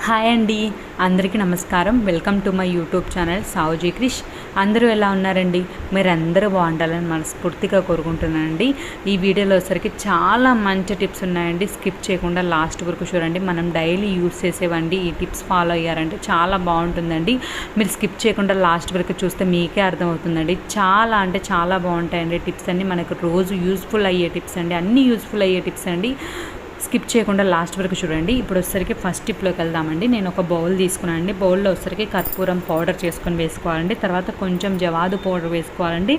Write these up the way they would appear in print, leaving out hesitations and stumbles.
Hi అండి, అందరికీ నమస్కారం. Welcome to my YouTube channel Savuji Krish. అందరూ ఎలా ఉన్నారండి? మీరందరూ బాగుండాలని మనస్ఫూర్తిగా కోరుకుంటున్నానండి. ఈ వీడియోలో వచ్చరికి చాలా మంచి టిప్స్ ఉన్నాయండి. స్కిప్ చేయకుండా లాస్ట్ వరకు చూడండి. మనం డైలీ యూస్ చేసేవండి. ఈ టిప్స్ ఫాలో అయ్యారంటే చాలా బాగుంటుందండి. మీరు స్కిప్ చేయకుండా లాస్ట్ వరకు చూస్తే మీకే అర్థమవుతుందండి. చాలా అంటే చాలా బాగుంటాయండి టిప్స్ అన్నీ. మనకు రోజు యూస్ఫుల్ అయ్యే టిప్స్ అండి, అన్నీ యూస్ఫుల్ అయ్యే టిప్స్ అండి. స్కిప్ చేయకుండా లాస్ట్ వరకు చూడండి. ఇప్పుడు వచ్చరికి ఫస్ట్ టిప్లోకి వెళ్దామండి. నేను ఒక బౌల్ తీసుకున్నానండి. బౌల్లో వచ్చరికి కర్పూరం పౌడర్ చేసుకొని వేసుకోవాలండి. తర్వాత కొంచెం జవాదు పౌడర్ వేసుకోవాలండి,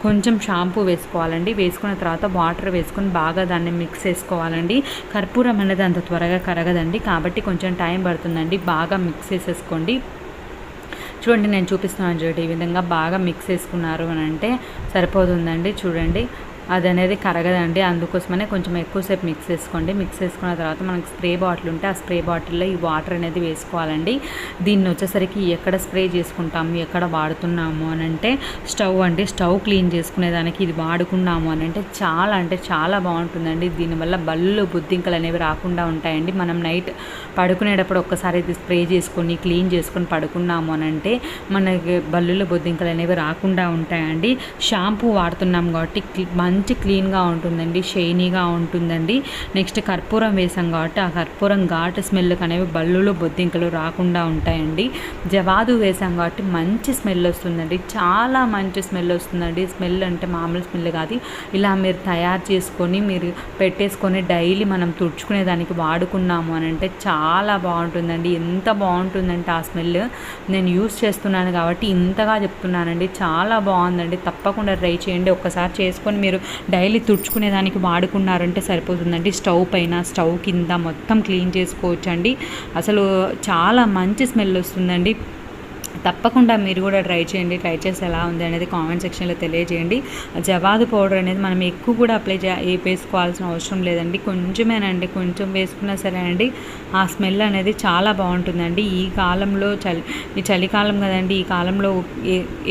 కొంచెం షాంపూ వేసుకోవాలండి. వేసుకున్న తర్వాత వాటర్ వేసుకొని బాగా దాన్ని మిక్స్ చేసుకోవాలండి. కర్పూరం అనేది అంత త్వరగా కరగదండి, కాబట్టి కొంచెం టైం పడుతుందండి. బాగా మిక్స్ చేసేసుకోండి. చూడండి, నేను చూపిస్తున్నాను చూడండి. ఈ విధంగా బాగా మిక్స్ చేసుకున్నారు అని అంటే సరిపోతుందండి. చూడండి, అది అనేది కరగదండి. అందుకోసమనే కొంచెం ఎక్కువసేపు మిక్స్ చేసుకోండి. మిక్స్ చేసుకున్న తర్వాత మనకి స్ప్రే బాటిల్ ఉంటే ఆ స్ప్రే బాటిల్లో ఈ వాటర్ అనేది వేసుకోవాలండి. దీన్ని వచ్చేసరికి ఎక్కడ స్ప్రే చేసుకుంటాము, ఎక్కడ వాడుతున్నాము అని అంటే స్టవ్ అండి. స్టవ్ క్లీన్ చేసుకునేదానికి ఇది వాడుకున్నాము అని అంటే చాలా బాగుంటుందండి. దీనివల్ల బల్లు బుద్ధింకలు అనేవి రాకుండా ఉంటాయండి. మనం నైట్ పడుకునేటప్పుడు ఒక్కసారి ఇది స్ప్రే చేసుకొని క్లీన్ చేసుకొని పడుకున్నాము అని అంటే మనకి బల్లులు బొద్దింకలు అనేవి రాకుండా ఉంటాయండి. షాంపూ వాడుతున్నాం కాబట్టి మంచి క్లీన్గా ఉంటుందండి, షైనీగా ఉంటుందండి. నెక్స్ట్ కర్పూరం వేసాం కాబట్టి ఆ కర్పూరం ఘాటు స్మెల్కి అనేవి బల్లులు బొద్దింకలు రాకుండా ఉంటాయండి. జవాదు వేసాం కాబట్టి మంచి స్మెల్ వస్తుందండి, చాలా మంచి స్మెల్ వస్తుందండి. స్మెల్ అంటే మామూలు స్మెల్ కాదు. ఇలా మీరు తయారు చేసుకొని మీరు పెట్టేసుకొని డైలీ మనం తుడుచుకునేదానికి వాడుకున్నాము అని అంటే చాలా బాగుంటుందండి. ఎంత బాగుంటుందంటే ఆ స్మెల్ నేను యూస్ చేస్తున్నాను కాబట్టి ఇంతగా చెప్తున్నానండి. చాలా బాగుందండి. తప్పకుండా ట్రై చేయండి. ఒక్కసారి చేసుకొని మీరు డైలీ తుడుచుకునేదానికి వాడుకున్నారంటే సరిపోతుందండి. స్టవ్ పైన, స్టవ్ కింద మొత్తం క్లీన్ చేసుకోవచ్చండి. అసలు చాలా మంచి స్మెల్ వస్తుందండి. తప్పకుండా మీరు కూడా ట్రై చేయండి. ట్రై చేసి ఎలా ఉంది అనేది కామెంట్ సెక్షన్లో తెలియజేయండి. జవాదు పౌడర్ అనేది మనం ఎక్కువ కూడా వేసుకోవాల్సిన అవసరం లేదండి. కొంచెమేనండి, కొంచెం వేసుకున్నా సరే అండి ఆ స్మెల్ అనేది చాలా బాగుంటుందండి. ఈ కాలంలో ఈ చలికాలం కదండి, ఈ కాలంలో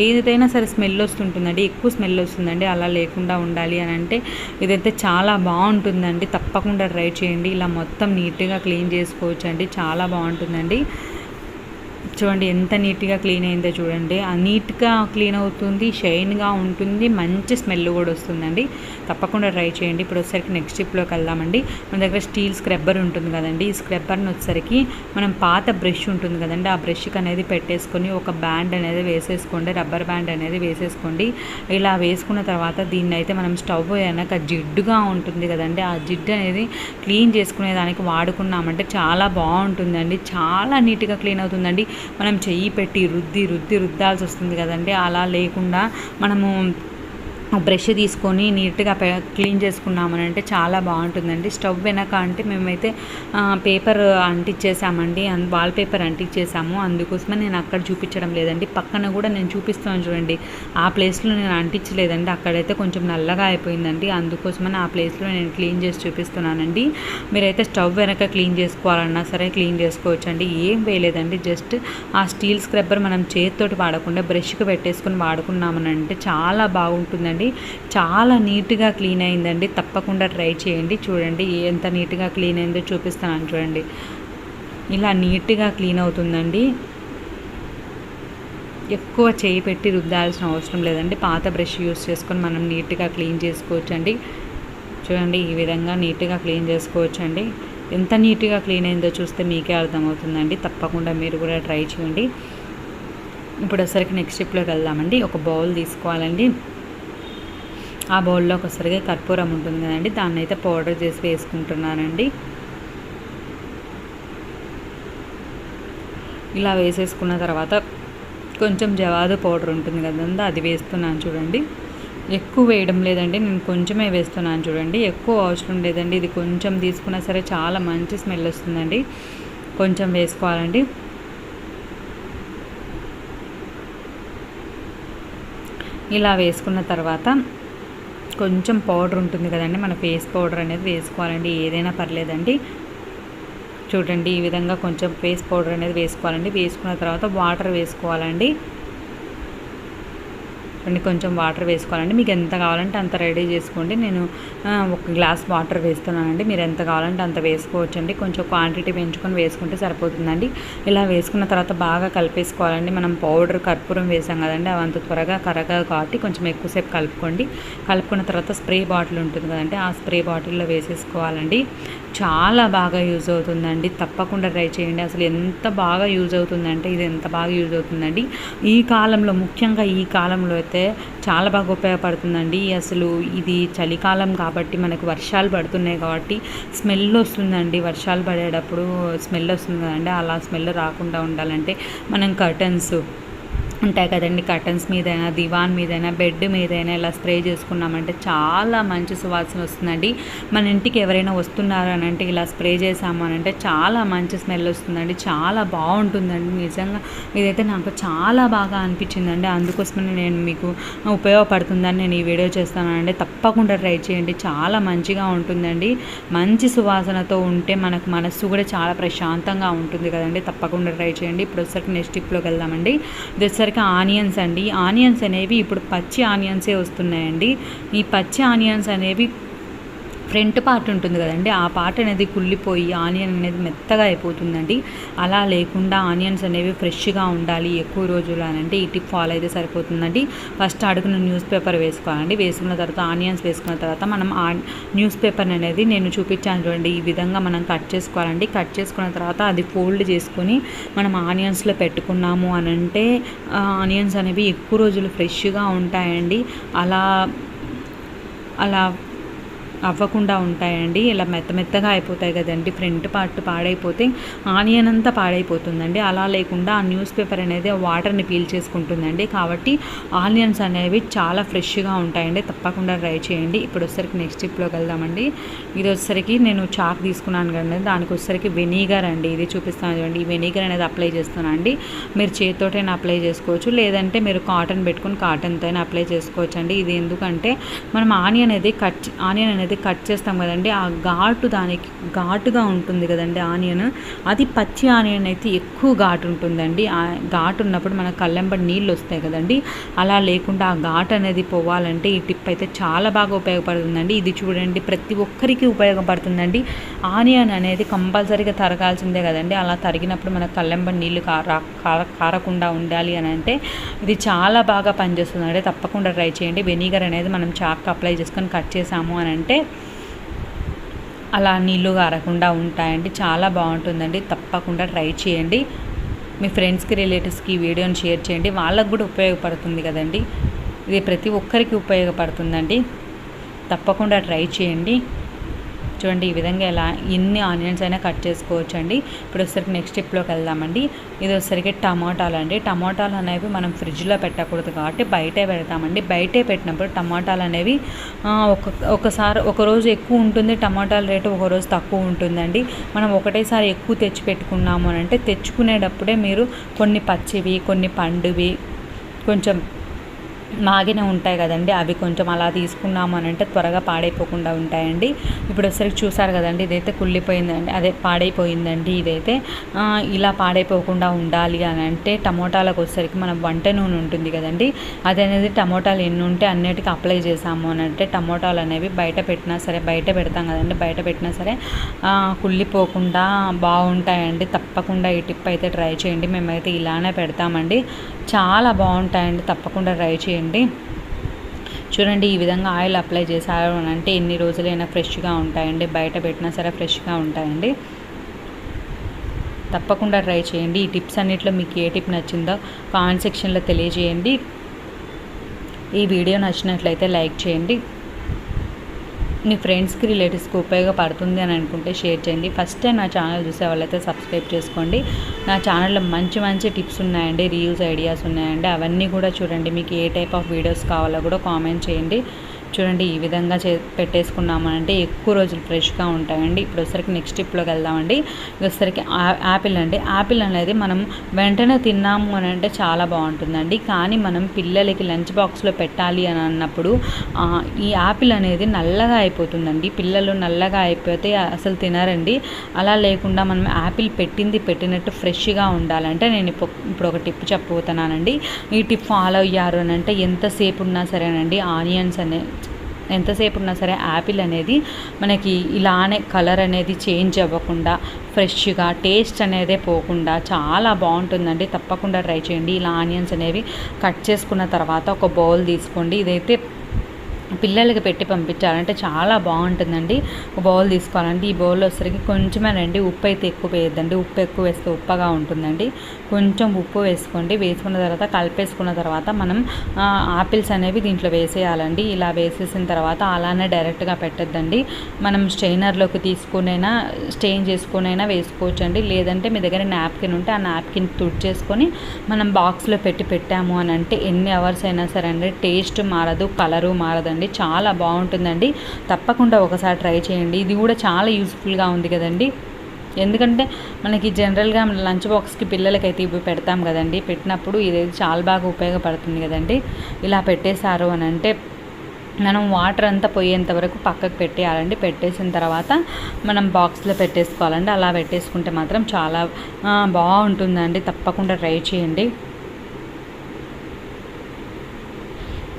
ఏదైనా సరే స్మెల్ వస్తుంటుందండి, ఎక్కువ స్మెల్ వస్తుందండి. అలా లేకుండా ఉండాలి అని అంటే ఇదైతే చాలా బాగుంటుందండి. తప్పకుండా ట్రై చేయండి. ఇలా మొత్తం నీట్గా క్లీన్ చేసుకోవచ్చండి. చాలా బాగుంటుందండి. చూడండి ఎంత నీట్గా క్లీన్ అయిందో చూడండి. ఆ నీట్గా క్లీన్ అవుతుంది, షైన్గా ఉంటుంది, మంచి స్మెల్ కూడా వస్తుందండి. తప్పకుండా ట్రై చేయండి. ఇప్పుడు వచ్చేసరికి నెక్స్ట్ టిప్లోకి వెళ్దామండి. మన దగ్గర స్టీల్ స్క్రబ్బర్ ఉంటుంది కదండి. ఈ స్క్రబ్బర్ని వచ్చేసరికి మనం పాత బ్రష్ ఉంటుంది కదండి, ఆ బ్రష్కి అనేది పెట్టేసుకొని ఒక బ్యాండ్ అనేది వేసేసుకోండి, రబ్బర్ బ్యాండ్ అనేది వేసేసుకోండి. ఇలా వేసుకున్న తర్వాత దీన్ని అయితే మనం స్టవ్ అయినాక జిడ్డుగా ఉంటుంది కదండి, ఆ జిడ్డు అనేది క్లీన్ చేసుకునేదానికి వాడుకున్నామంటే చాలా బాగుంటుందండి. చాలా నీట్గా క్లీన్ అవుతుందండి. మనం చెయ్యి పెట్టి రుద్దాల్సి వస్తుంది కదండి. అలా లేకుండా మనము బ్రష్ తీసుకొని నీట్గా క్లీన్ చేసుకున్నామని అంటే చాలా బాగుంటుందండి. స్టవ్ వెనక అంటే మేమైతే పేపర్ అంటించేసామండి, వాల్ పేపర్ అంటించేసాము. అందుకోసమే నేను అక్కడ చూపించడం లేదండి. పక్కన కూడా నేను చూపిస్తాను చూడండి, ఆ ప్లేస్లో నేను అంటించలేదండి. అక్కడైతే కొంచెం నల్లగా అయిపోయిందండి. అందుకోసమని ఆ ప్లేస్లో నేను క్లీన్ చేసి చూపిస్తున్నానండి. మీరైతే స్టవ్ వెనక క్లీన్ చేసుకోవాలన్నా సరే క్లీన్ చేసుకోవచ్చండి. ఏం వేయలేదండి, జస్ట్ ఆ స్టీల్ స్క్రబ్బర్ మనం చేతితోటి వాడకుండా బ్రష్కి పెట్టేసుకొని వాడుకున్నామని అంటే చాలా బాగుంటుందండి. చాలా నీట్గా క్లీన్ అయిందండి. తప్పకుండా ట్రై చేయండి. చూడండి ఎంత నీట్గా క్లీన్ అయిందో చూపిస్తాను చూడండి. ఇలా నీట్గా క్లీన్ అవుతుందండి. ఎక్కువ చేయి పెట్టి రుద్దాల్సిన అవసరం లేదండి. పాత బ్రష్ యూస్ చేసుకొని మనం నీట్గా క్లీన్ చేసుకోవచ్చండి. చూడండి ఈ విధంగా నీట్గా క్లీన్ చేసుకోవచ్చండి. ఎంత నీట్గా క్లీన్ అయిందో చూస్తే మీకే అర్థమవుతుందండి. తప్పకుండా మీరు కూడా ట్రై చేయండి. ఇప్పుడు ఒకసారికి నెక్స్ట్ స్టెప్లోకి వెళ్దామండి. ఒక బౌల్ తీసుకోవాలండి. ఆ బౌల్లో ఒకసారిగా కర్పూరం ఉంటుంది కదండి, దాన్ని అయితే పౌడర్ చేసి వేసుకుంటున్నానండి. ఇలా వేసేసుకున్న తర్వాత కొంచెం జవాదు పౌడర్ ఉంటుంది కదండి, అది వేస్తున్నాను చూడండి. ఎక్కువ వేయడం లేదండి, నేను కొంచెమే వేస్తున్నాను చూడండి. ఎక్కువ అవసరం లేదండి. ఇది కొంచెం తీసుకున్నా సరే చాలా మంచి స్మెల్ వస్తుందండి. కొంచెం వేసుకోవాలండి. ఇలా వేసుకున్న తర్వాత కొంచెం పౌడర్ ఉంటుంది కదండి, మన ఫేస్ పౌడర్ అనేది వేసుకోవాలండి. ఏదైనా పర్లేదండి. చూడండి ఈ విధంగా కొంచెం ఫేస్ పౌడర్ అనేది వేసుకోవాలండి. వేసుకున్న తర్వాత వాటర్ వేసుకోవాలండి. కొంచెం వాటర్ వేసుకోవాలండి. మీకు ఎంత కావాలంటే అంత రెడీ చేసుకోండి. నేను 1 గ్లాస్ వాటర్ వేస్తున్నానండి. మీరు ఎంత కావాలంటే అంత వేసుకోవచ్చండి. కొంచెం క్వాంటిటీ పెంచుకొని వేసుకుంటే సరిపోతుందండి. ఇలా వేసుకున్న తర్వాత బాగా కలిపేసుకోవాలండి. మనం పౌడర్ కర్పూరం వేసాం కదండి, అవి అంత త్వరగా కరగదు కాబట్టి కొంచెం ఎక్కువసేపు కలుపుకోండి. కలుపుకున్న తర్వాత స్ప్రే బాటిల్ ఉంటుంది కదండి, ఆ స్ప్రే బాటిల్లో వేసేసుకోవాలండి. చాలా బాగా యూజ్ అవుతుందండి. తప్పకుండా ట్రై చేయండి. అసలు ఎంత బాగా యూజ్ అవుతుందంటే ఇది ఎంత బాగా యూజ్ అవుతుందండి ఈ కాలంలో, ముఖ్యంగా ఈ కాలంలో అయితే చాలా బాగా ఉపయోగపడుతుందండి. అసలు ఇది చలికాలం కాబట్టి మనకు వర్షాలు పడుతున్నాయి కాబట్టి స్మెల్ వస్తుందండి. వర్షాలు పడేటప్పుడు స్మెల్ వస్తుంది కదండి, అలా స్మెల్ రాకుండా ఉండాలంటే మనం కర్టన్స్ ఉంటాయి కదండి, కర్టన్స్ మీదైనా, దివాన్ మీదైనా, బెడ్ మీదైనా ఇలా స్ప్రే చేసుకున్నామంటే చాలా మంచి సువాసన వస్తుందండి. మన ఇంటికి ఎవరైనా వస్తున్నారు అని అంటే ఇలా స్ప్రే చేసాము అని అంటే చాలా మంచి స్మెల్ వస్తుందండి. చాలా బాగుంటుందండి. నిజంగా ఇదైతే నాకు చాలా బాగా అనిపించిందండి. అందుకోసమని నేను మీకు ఉపయోగపడుతుందని నేను ఈ వీడియో చేస్తానండి. తప్పకుండా ట్రై చేయండి. చాలా మంచిగా ఉంటుందండి. మంచి సువాసనతో ఉంటే మనకు మనస్సు కూడా చాలా ప్రశాంతంగా ఉంటుంది కదండి. తప్పకుండా ట్రై చేయండి. ఇప్పుడు వచ్చేసరికి నెక్స్ట్ టిప్లోకి వెళ్దామండి. ఆనియన్స్ అండి. ఆనియన్స్ అనేవి ఇప్పుడు పచ్చి ఆనియన్సే వస్తున్నాయండి. ఈ పచ్చి ఆనియన్స్ అనేవి ఫ్రంట్ పార్ట్ ఉంటుంది కదండి, ఆ పార్ట్ అనేది కుళ్ళిపోయి ఆనియన్ అనేది మెత్తగా అయిపోతుందండి. అలా లేకుండా ఆనియన్స్ అనేవి ఫ్రెష్గా ఉండాలి ఎక్కువ రోజులు అని అంటే ఈ టిప్ ఫాలో అయితే సరిపోతుందండి. ఫస్ట్ అడుగున న్యూస్ పేపర్ వేసుకోవాలండి. వేసుకున్న తర్వాత ఆనియన్స్ వేసుకున్న తర్వాత మనం న్యూస్ పేపర్ అనేది నేను చూపించాను చూడండి, ఈ విధంగా మనం కట్ చేసుకోవాలండి. కట్ చేసుకున్న తర్వాత అది ఫోల్డ్ చేసుకొని మనం ఆనియన్స్లో పెట్టుకున్నాము అని అంటే ఆనియన్స్ అనేవి ఎక్కువ రోజులు ఫ్రెష్గా ఉంటాయండి. అలా అవ్వకుండా ఉంటాయండి. ఇలా మెత్తగా అయిపోతాయి కదండి. ఫ్రంట్ పార్ట్ పాడైపోతే ఆనియన్ అంతా పాడైపోతుందండి. అలా లేకుండా ఆ న్యూస్ పేపర్ అనేది వాటర్ని పీల్చేసుకుంటుందండి. కాబట్టి ఆనియన్స్ అనేవి చాలా ఫ్రెష్గా ఉంటాయండి. తప్పకుండా ట్రై చేయండి. ఇప్పుడు వచ్చేసరికి నెక్స్ట్ టిప్లోకి వెళ్దామండి. ఇది వచ్చేసరికి నేను చాక్ తీసుకున్నాను కదండి, దానికి వచ్చేసరికి వెనిగర్ అండి. ఇది చూపిస్తాను చూడండి. ఈ వెనిగర్ అనేది అప్లై చేస్తున్నాను అండి. మీరు చేతితోటైనా అప్లై చేసుకోవచ్చు, లేదంటే మీరు కాటన్ పెట్టుకుని కాటన్తో అయినా అప్లై చేసుకోవచ్చు అండి. ఇది ఎందుకంటే మనం ఆనియన్ అనేది కట్ చేస్తాం కదండి, ఆ దానికి ఘాటుగా ఉంటుంది కదండి ఆనియన్. అది పచ్చి ఆనియన్ అయితే ఎక్కువ ఘాటు ఉంటుందండి. ఆ ఘాటు ఉన్నప్పుడు మన కళ్ళెంబడి నీళ్ళు వస్తాయి కదండి, అలా లేకుండా ఆ ఘాటు అనేది పోవాలంటే ఈ టిప్ అయితే చాలా బాగా ఉపయోగపడుతుందండి. ఇది చూడండి, ప్రతి ఒక్కరికి ఉపయోగపడుతుందండి. ఆనియన్ అనేది కంపల్సరీగా తరగాల్సిందే కదండి. అలా తరిగినప్పుడు మన కళ్ళెంబడి నీళ్ళు కారకుండా ఉండాలి అని అంటే ఇది చాలా బాగా పనిచేస్తుందండి. తప్పకుండా ట్రై చేయండి. వెనిగర్ అనేది మనం చాక్ అప్లై చేసుకొని కట్ చేసాము అని అంటే అలా నీళ్ళు కారకుండా ఉంటాయండి. చాలా బాగుంటుందండి. తప్పకుండా ట్రై చేయండి. మీ ఫ్రెండ్స్కి, రిలేటివ్స్కి ఈ వీడియోని షేర్ చేయండి. వాళ్ళకు కూడా ఉపయోగపడుతుంది కదండి. ఇది ప్రతి ఒక్కరికి ఉపయోగపడుతుందండి. తప్పకుండా ట్రై చేయండి. చూడండి, ఈ విధంగా ఎలా ఎన్ని ఆనియన్స్ అయినా కట్ చేసుకోవచ్చు అండి. ఇప్పుడు వచ్చేసరికి నెక్స్ట్ స్టెప్లోకి వెళ్దామండి. ఇది వచ్చేసరికి టమాటాలు అండి. టమాటాలు అనేవి మనం ఫ్రిడ్జ్లో పెట్టకూడదు కాబట్టి బయటే పెడతామండి. బయటే పెట్టినప్పుడు టమాటాలు అనేవి ఒకరోజు ఎక్కువ ఉంటుంది టమాటాల రేటు, ఒకరోజు తక్కువ ఉంటుందండి. మనం ఒకటేసారి ఎక్కువ తెచ్చి పెట్టుకున్నాము అని అంటే తెచ్చుకునేటప్పుడే మీరు కొన్ని పచ్చివి, కొన్ని పండువి, కొంచెం మాగిన ఉంటాయి కదండి, అవి కొంచెం అలా తీసుకున్నాము అని అంటే త్వరగా పాడైపోకుండా ఉంటాయండి. ఇప్పుడు వచ్చేసరికి చూసారు కదండి, ఇదైతే కుళ్ళిపోయిందండి, అదే పాడైపోయిందండి. ఇదైతే ఇలా పాడైపోకుండా ఉండాలి అని అంటే టమోటాలకు వచ్చేసరికి మనం వంట నూనె ఉంటుంది కదండి, అది అనేది టమోటాలు ఎన్ని ఉంటే అన్నిటికీ అప్లై చేసాము అని అంటే టమోటాలు అనేవి బయట పెట్టినా సరే, బయట పెడతాం కదండి, బయట పెట్టినా సరే కుళ్ళిపోకుండా బాగుంటాయండి. తప్పకుండా ఈ టిప్ అయితే ట్రై చేయండి. మేమైతే ఇలానే పెడతామండి. చాలా బాగుంటాయండి. తప్పకుండా ట్రై చేయండి. చూడండి, ఈ విధంగా ఆయిల్ అప్లై చేశారు అని అంటే ఎన్ని రోజులైనా ఫ్రెష్గా ఉంటాయండి. బయట పెట్టినా సరే ఫ్రెష్గా ఉంటాయండి. తప్పకుండా ట్రై చేయండి. ఈ టిప్స్ అన్నిట్లో మీకు ఏ టిప్ నచ్చిందో కామెంట్ సెక్షన్లో తెలియజేయండి. ఈ వీడియో నచ్చినట్లయితే లైక్ చేయండి. మీ ఫ్రెండ్స్కి, రిలేటివ్స్కి ఉపయోగపడుతుంది అని అనుకుంటే షేర్ చేయండి. ఫస్ట్ టైం నా ఛానల్ చూసే వాళ్ళైతే సబ్స్క్రైబ్ చేసుకోండి. నా ఛానల్లో మంచి మంచి టిప్స్ ఉన్నాయండి, రీల్స్ ఐడియాస్ ఉన్నాయండి, అవన్నీ కూడా చూడండి. మీకు ఏ టైప్ ఆఫ్ వీడియోస్ కావాలో కూడా కామెంట్ చేయండి. చూడండి ఈ విధంగా పెట్టేసుకున్నామనంటే ఎక్కువ రోజులు ఫ్రెష్గా ఉంటాయండి. ఇప్పుడు వచ్చరికి నెక్స్ట్ స్టెప్లోకి వెళ్దామండి. వచ్చరికి యాపిల్ అండి. యాపిల్ అనేది మనం వెంటనే తిన్నాము అని అంటే చాలా బాగుంటుందండి. కానీ మనం పిల్లలకి లంచ్ బాక్స్లో పెట్టాలి అని అన్నప్పుడు ఈ యాపిల్ అనేది నల్లగా అయిపోతుందండి. పిల్లలు నల్లగా అయిపోతే అసలు తినరండి. అలా లేకుండా మనం యాపిల్ పెట్టినట్టు ఫ్రెష్గా ఉండాలంటే నేను ఇప్పుడు ఒక టిప్ చెప్పబోతున్నానండి. ఈ టిప్ ఫాలో అయ్యారు అని అంటే ఎంతసేపు ఉన్నా సరేనండి ఎంతసేపు ఉన్నా సరే యాపిల్ అనేది మనకి ఇలానే కలర్ అనేది చేంజ్ అవ్వకుండా ఫ్రెష్గా టేస్ట్ అనేది పోకుండా చాలా బాగుంటుందండి. తప్పకుండా ట్రై చేయండి. ఇలా ఆనియన్స్ అనేవి కట్ చేసుకున్న తర్వాత ఒక బౌల్ తీసుకోండి. ఇదైతే పిల్లలకి పెట్టి పంపించాలంటే చాలా బాగుంటుందండి. ఒక బౌల్ తీసుకోవాలండి. ఈ బౌల్లో వచ్చేసరికి కొంచెమేనండి, ఉప్పు అయితే ఎక్కువ వేయద్దండి. ఉప్పు ఎక్కువ వేస్తే ఉప్పగా ఉంటుందండి. కొంచెం ఉప్పు వేసుకోండి. వేసుకున్న తర్వాత కలిపేసుకున్న తర్వాత మనం ఆపిల్స్ అనేవి దీంట్లో వేసేయాలండి. ఇలా వేసేసిన తర్వాత అలానే డైరెక్ట్గా పెట్టద్దండి. మనం స్ట్రైనర్లోకి తీసుకునైనా స్టెయిన్ చేసుకునైనా వేసుకోవచ్చండి. లేదంటే మీ దగ్గర నాప్కిన్ ఉంటే ఆ నాప్కిన్ తుడిచేసుకొని మనం బాక్స్లో పెట్టాము అని అంటే ఎన్ని అవర్స్ అయినా సరే అండి టేస్ట్ మారదు, కలరు మారదండి. చాలా బాగుంటుందండి. తప్పకుండా ఒకసారి ట్రై చేయండి. ఇది కూడా చాలా యూస్ఫుల్గా ఉంది కదండి. ఎందుకంటే మనకి జనరల్గా లంచ్ బాక్స్కి పిల్లలకైతే ఇవి పెడతాం కదండి. పెట్టినప్పుడు ఇది చాలా బాగా ఉపయోగపడుతుంది కదండి. ఇలా పెట్టేశారు అని అంటే మనం వాటర్ అంతా పోయేంత వరకు పక్కకు పెట్టేయాలండి. పెట్టేసిన తర్వాత మనం బాక్స్లో పెట్టేసుకోవాలండి. అలా పెట్టేసుకుంటే మాత్రం చాలా బాగుంటుందండి. తప్పకుండా ట్రై చేయండి.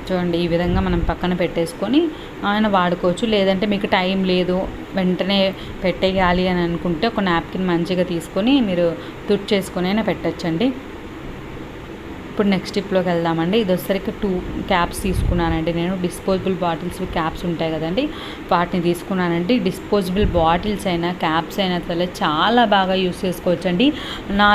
చూడండి ఈ విధంగా మనం పక్కన పెట్టేసుకొని ఆయన వాడుకోవచ్చు. లేదంటే మీకు టైం లేదు వెంటనే పెట్టేయాలి అని అనుకుంటే ఒక నాప్కిన్ మంచిగా తీసుకొని మీరు తుడిచేసుకొని అయినా పెట్టచ్చండి. ఇప్పుడు నెక్స్ట్ టిప్లోకి వెళ్దామండి. ఇది వచ్చేసరికి 2 క్యాప్స్ తీసుకున్నానండి. నేను డిస్పోజబుల్ బాటిల్స్ క్యాప్స్ ఉంటాయి కదండి, వాటిని తీసుకున్నానండి. డిస్పోజబుల్ బాటిల్స్ అయినా క్యాప్స్ అయినా సరే చాలా బాగా యూస్ చేసుకోవచ్చండి. నా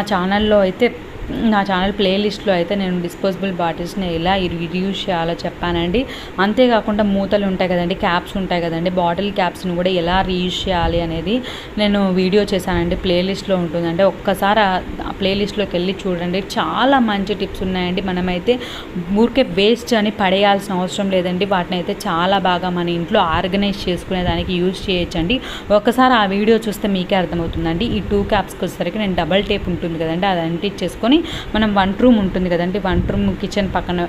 ఛానల్ ప్లేలిస్ట్లో అయితే నేను డిస్పోజబుల్ బాటిల్స్ని ఎలా యూజ్ చేయాలో చెప్పానండి. అంతేకాకుండా మూతలు ఉంటాయి కదండి, క్యాప్స్ ఉంటాయి కదండి, బాటిల్ క్యాప్స్ని కూడా ఎలా రీయూజ్ చేయాలి అనేది నేను వీడియో చేశానండి. ప్లేలిస్ట్లో ఉంటుందండి. ఒక్కసారి ఆ ప్లేలిస్ట్లోకి వెళ్ళి చూడండి. చాలా మంచి టిప్స్ ఉన్నాయండి. మనమైతే ఊరికే వేస్ట్ అని పడేయాల్సిన అవసరం లేదండి. వాటిని అయితే చాలా బాగా మన ఇంట్లో ఆర్గనైజ్ చేసుకునేదానికి యూజ్ చేయొచ్చండి. ఒక్కసారి ఆ వీడియో చూస్తే మీకే అర్థమవుతుందండి. ఈ 2 క్యాప్స్కి వచ్చేసరికి నేను డబల్ టేప్ ఉంటుంది కదండి, అది అంటించేసుకొని మనం వంట రూమ్ ఉంటుంది కదండి, వంట రూమ్ కిచెన్ పక్కన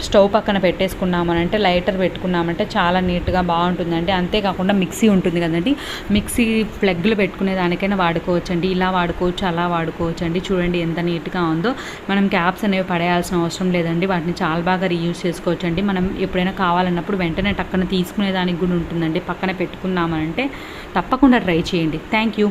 స్టవ్ పక్కన పెట్టేసుకున్నామనంటే లైటర్ పెట్టుకున్నామంటే చాలా నీట్గా బాగుంటుందండి. అంతేకాకుండా మిక్సీ ఉంటుంది కదండి, మిక్సీ ప్లగ్లు పెట్టుకునే దానికైనా వాడుకోవచ్చండి. ఇలా వాడుకోవచ్చు, అలా వాడుకోవచ్చు అండి. చూడండి ఎంత నీట్గా ఉందో. మనం క్యాప్స్ అనేవి పడేయాల్సిన అవసరం లేదండి. వాటిని చాలా బాగా రీయూజ్ చేసుకోవచ్చండి. మనం ఎప్పుడైనా కావాలన్నప్పుడు వెంటనే టక్కన తీసుకునే దానికి కూడా ఉంటుందండి. పక్కన పెట్టుకున్నామనంటే తప్పకుండా ట్రై చేయండి. Thank you.